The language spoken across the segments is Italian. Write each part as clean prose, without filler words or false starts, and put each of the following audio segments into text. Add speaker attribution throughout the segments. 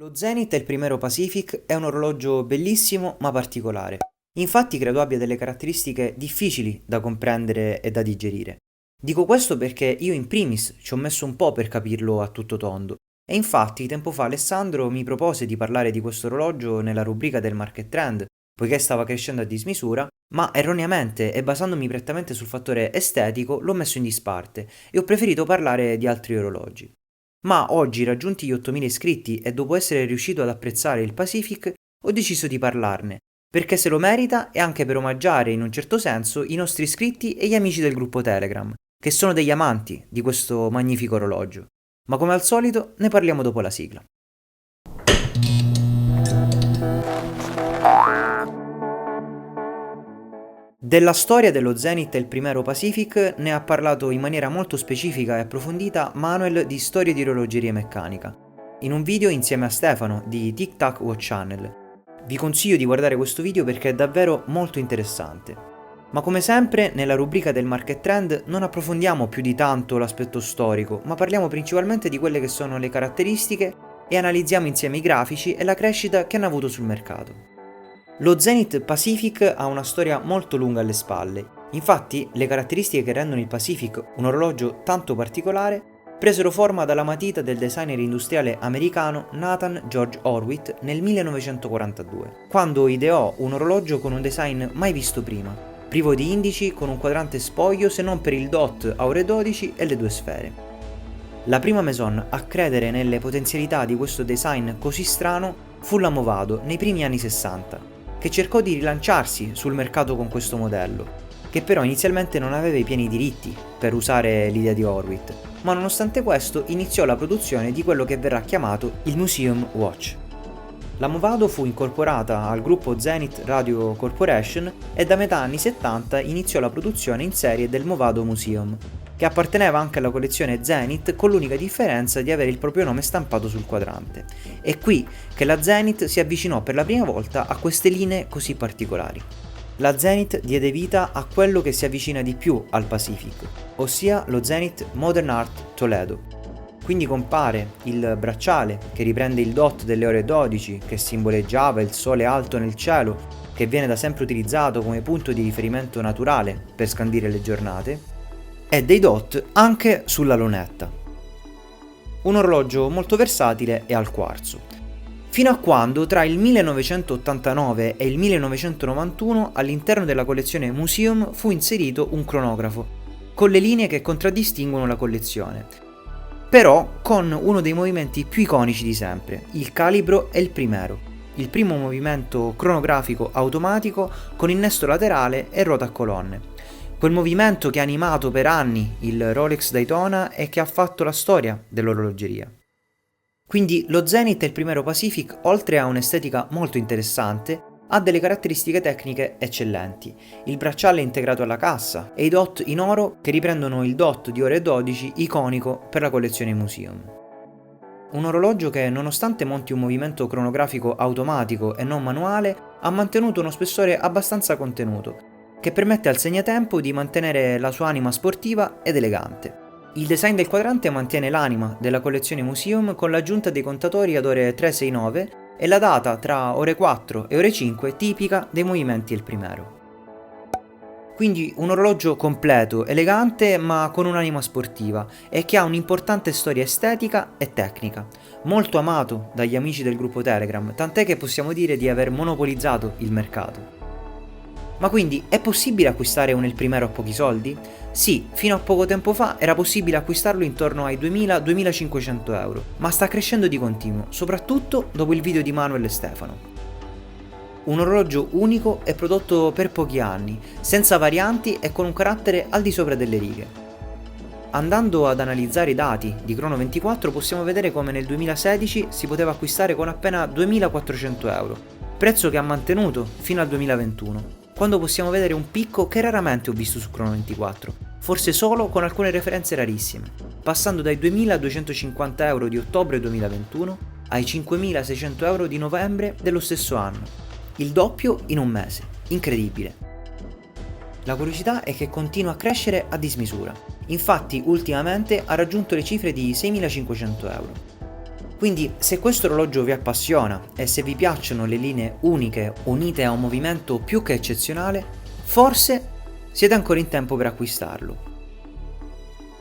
Speaker 1: Lo Zenith è il Primero Pacific è un orologio bellissimo ma particolare. Infatti credo abbia delle caratteristiche difficili da comprendere e da digerire. Dico questo perché io in primis ci ho messo un po' per capirlo a tutto tondo. E infatti tempo fa Alessandro mi propose di parlare di questo orologio nella rubrica del Market Trend, poiché stava crescendo a dismisura, ma erroneamente e basandomi prettamente sul fattore estetico l'ho messo in disparte e ho preferito parlare di altri orologi. Ma oggi, raggiunti gli 8000 iscritti e dopo essere riuscito ad apprezzare il Pacific, ho deciso di parlarne, perché se lo merita e anche per omaggiare in un certo senso i nostri iscritti e gli amici del gruppo Telegram, che sono degli amanti di questo magnifico orologio. Ma come al solito ne parliamo dopo la sigla. Della storia dello Zenith e il Primero Pacific ne ha parlato in maniera molto specifica e approfondita Manuel di Storie di Orologeria Meccanica, in un video insieme a Stefano di Tic Tac Watch Channel. Vi consiglio di guardare questo video perché è davvero molto interessante. Ma come sempre, nella rubrica del Market Trend non approfondiamo più di tanto l'aspetto storico, ma parliamo principalmente di quelle che sono le caratteristiche e analizziamo insieme i grafici e la crescita che hanno avuto sul mercato. Lo Zenith Pacific ha una storia molto lunga alle spalle, infatti le caratteristiche che rendono il Pacific un orologio tanto particolare presero forma dalla matita del designer industriale americano Nathan George Horwitz nel 1942, quando ideò un orologio con un design mai visto prima, privo di indici con un quadrante spoglio se non per il dot a ore 12 e le due sfere. La prima maison a credere nelle potenzialità di questo design così strano fu la Movado nei primi anni 60, che cercò di rilanciarsi sul mercato con questo modello, che però inizialmente non aveva i pieni diritti per usare l'idea di Horwitz, ma nonostante questo iniziò la produzione di quello che verrà chiamato il Museum Watch. La Movado fu incorporata al gruppo Zenith Radio Corporation e da metà anni 70 iniziò la produzione in serie del Movado Museum, che apparteneva anche alla collezione Zenith con l'unica differenza di avere il proprio nome stampato sul quadrante. È qui che la Zenith si avvicinò per la prima volta a queste linee così particolari. La Zenith diede vita a quello che si avvicina di più al Pacific, ossia lo Zenith Modern Art Toledo. Quindi compare il bracciale che riprende il dot delle ore 12 che simboleggiava il sole alto nel cielo, che viene da sempre utilizzato come punto di riferimento naturale per scandire le giornate, e dei dot anche sulla lunetta. Un orologio molto versatile e al quarzo. Fino a quando tra il 1989 e il 1991 all'interno della collezione Museum fu inserito un cronografo, con le linee che contraddistinguono la collezione, però con uno dei movimenti più iconici di sempre, il calibro e il primero, il primo movimento cronografico automatico con innesto laterale e ruota a colonne. Quel movimento che ha animato per anni il Rolex Daytona e che ha fatto la storia dell'orologeria. Quindi lo Zenith e il Primero Pacific, oltre a un'estetica molto interessante, ha delle caratteristiche tecniche eccellenti. Il bracciale è integrato alla cassa e i dot in oro che riprendono il dot di ore 12 iconico per la collezione Museum. Un orologio che, nonostante monti un movimento cronografico automatico e non manuale, ha mantenuto uno spessore abbastanza contenuto, che permette al segnatempo di mantenere la sua anima sportiva ed elegante. Il design del quadrante mantiene l'anima della collezione Museum con l'aggiunta dei contatori ad ore 369 e la data tra ore 4 e ore 5 tipica dei movimenti del primero. Quindi un orologio completo, elegante ma con un'anima sportiva e che ha un'importante storia estetica e tecnica, molto amato dagli amici del gruppo Telegram, tant'è che possiamo dire di aver monopolizzato il mercato. Ma quindi è possibile acquistare un El Primero a pochi soldi? Sì, fino a poco tempo fa era possibile acquistarlo intorno ai 2000-2500 euro, ma sta crescendo di continuo, soprattutto dopo il video di Manuel e Stefano. Un orologio unico e prodotto per pochi anni, senza varianti e con un carattere al di sopra delle righe. Andando ad analizzare i dati di Chrono24 possiamo vedere come nel 2016 si poteva acquistare con appena 2400 euro, prezzo che ha mantenuto fino al 2021. Quando possiamo vedere un picco che raramente ho visto su Chrono24, forse solo con alcune referenze rarissime, passando dai 2.250 euro di ottobre 2021 ai 5.600 euro di novembre dello stesso anno, il doppio in un mese, incredibile. La curiosità è che continua a crescere a dismisura, infatti ultimamente ha raggiunto le cifre di 6.500 euro. Quindi se questo orologio vi appassiona e se vi piacciono le linee uniche unite a un movimento più che eccezionale, forse siete ancora in tempo per acquistarlo.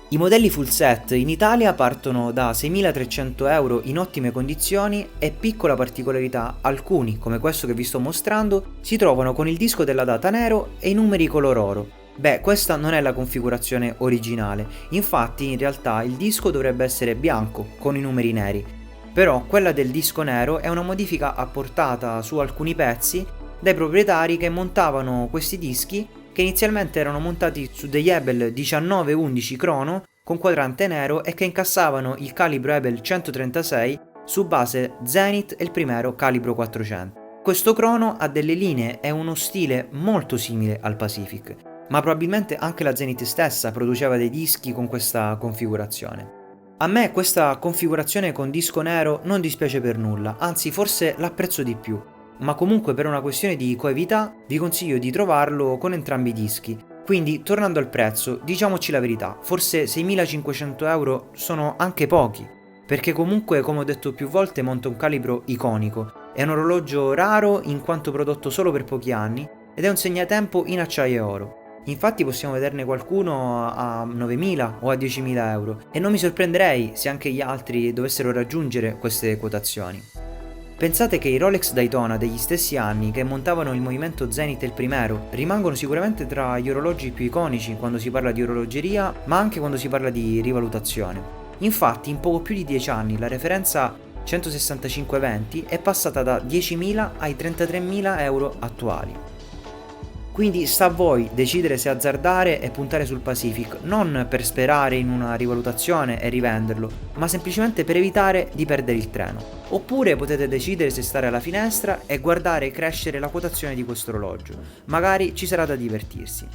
Speaker 1: I modelli full set in Italia partono da 6.300 euro in ottime condizioni e, piccola particolarità, alcuni, come questo che vi sto mostrando, si trovano con il disco della data nero e i numeri color oro. Beh, questa non è la configurazione originale, infatti in realtà il disco dovrebbe essere bianco con i numeri neri, però quella del disco nero è una modifica apportata su alcuni pezzi dai proprietari che montavano questi dischi, che inizialmente erano montati su degli Hebel 1911 Chrono con quadrante nero e che incassavano il calibro Hebel 136 su base Zenith e il primero calibro 400. Questo Chrono ha delle linee e uno stile molto simile al Pacific, ma probabilmente anche la Zenith stessa produceva dei dischi con questa configurazione. A me questa configurazione con disco nero non dispiace per nulla, anzi forse l'apprezzo di più. Ma comunque per una questione di coevità vi consiglio di trovarlo con entrambi i dischi. Quindi, tornando al prezzo, diciamoci la verità, forse 6.500 euro sono anche pochi, perché comunque, come ho detto più volte, monta un calibro iconico, è un orologio raro in quanto prodotto solo per pochi anni ed è un segnatempo in acciaio e oro. Infatti possiamo vederne qualcuno a 9.000 o a 10.000 euro e non mi sorprenderei se anche gli altri dovessero raggiungere queste quotazioni. Pensate che i Rolex Daytona degli stessi anni che montavano il movimento Zenith e il primero rimangono sicuramente tra gli orologi più iconici quando si parla di orologeria, ma anche quando si parla di rivalutazione. Infatti in poco più di 10 anni la referenza 165-20 è passata da 10.000 ai 33.000 euro attuali. Quindi sta a voi decidere se azzardare e puntare sul Pacific, non per sperare in una rivalutazione e rivenderlo, ma semplicemente per evitare di perdere il treno. Oppure potete decidere se stare alla finestra e guardare crescere la quotazione di questo orologio. Magari ci sarà da divertirsi.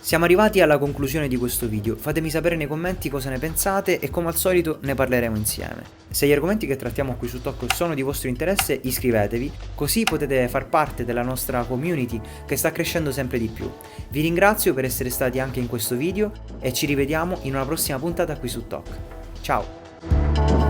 Speaker 1: Siamo arrivati alla conclusione di questo video, fatemi sapere nei commenti cosa ne pensate e come al solito ne parleremo insieme. Se gli argomenti che trattiamo qui su Talk sono di vostro interesse iscrivetevi, così potete far parte della nostra community che sta crescendo sempre di più. Vi ringrazio per essere stati anche in questo video e ci rivediamo in una prossima puntata qui su Talk. Ciao!